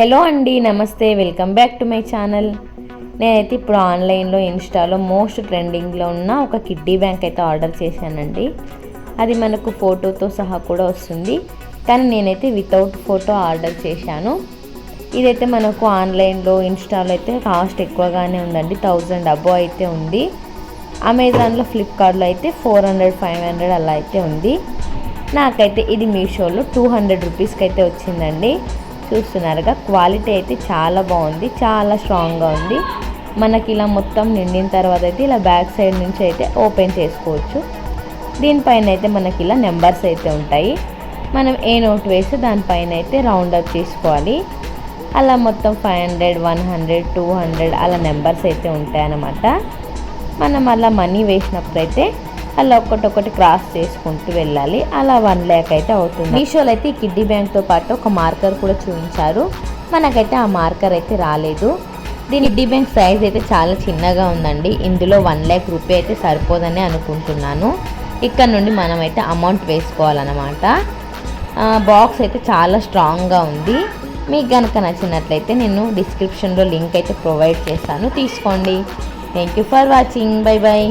Hello అండి, నమస్తే. Welcome back to my channel. నేనైతే ఇప్పుడు ఆన్లైన్లో ఇన్స్టాలో మోస్ట్ ట్రెండింగ్లో ఉన్న ఒక కిడ్డీ బ్యాంక్ అయితే ఆర్డర్ చేశానండి. అది మనకు ఫోటోతో సహా కూడా వస్తుంది, కానీ నేనైతే వితౌట్ ఫోటో ఆర్డర్ చేశాను. ఇదైతే మనకు ఆన్లైన్లో ఇన్స్టాలో అయితే కాస్ట్ ఎక్కువగానే ఉందండి, 1000 అబో అయితే ఉంది. అమెజాన్లో, ఫ్లిప్కార్ట్లో అయితే 400-500 అలా అయితే ఉంది. నాకైతే ఇది మీషోలో 200 రూపీస్కి అయితే వచ్చిందండి. చూస్తున్నారుగా, క్వాలిటీ అయితే చాలా బాగుంది, చాలా స్ట్రాంగ్గా ఉంది. మనకి ఇలా మొత్తం నిండిన తర్వాత అయితే ఇలా బ్యాక్ సైడ్ నుంచి అయితే ఓపెన్ చేసుకోవచ్చు. దీనిపైన అయితే మనకి ఇలా నెంబర్స్ అయితే ఉంటాయి. మనం ఏ నోట్ వేస్తే దానిపైన అయితే రౌండ్ అప్ చేసుకోవాలి. అలా మొత్తం 500, 100, 200 అలా నెంబర్స్ అయితే ఉంటాయన్నమాట. మనం అలా మనీ వేసినప్పుడు అయితే అలా ఒక్కొక్కటి క్రాస్ చేసుకుంటూ వెళ్ళాలి. అలా 1 lakh అయితే అవుతుంది. మీషోలో అయితే ఈ కిడ్డీ బ్యాంక్తో పాటు ఒక మార్కర్ కూడా చూపించారు. మనకైతే ఆ మార్కర్ అయితే రాలేదు. దీని కిడ్డీ బ్యాంక్ సైజ్ అయితే చాలా చిన్నగా ఉందండి. ఇందులో 1 lakh రూపాయ అయితే సరిపోదని అనుకుంటున్నాను. ఇక్కడ నుండి మనం అయితే అమౌంట్ వేసుకోవాలన్నమాట. బాక్స్ అయితే చాలా స్ట్రాంగ్గా ఉంది. మీకు కనుక నచ్చినట్లయితే నేను డిస్క్రిప్షన్లో లింక్ అయితే ప్రొవైడ్ చేస్తాను, తీసుకోండి. Thank you for watching. Bye bye.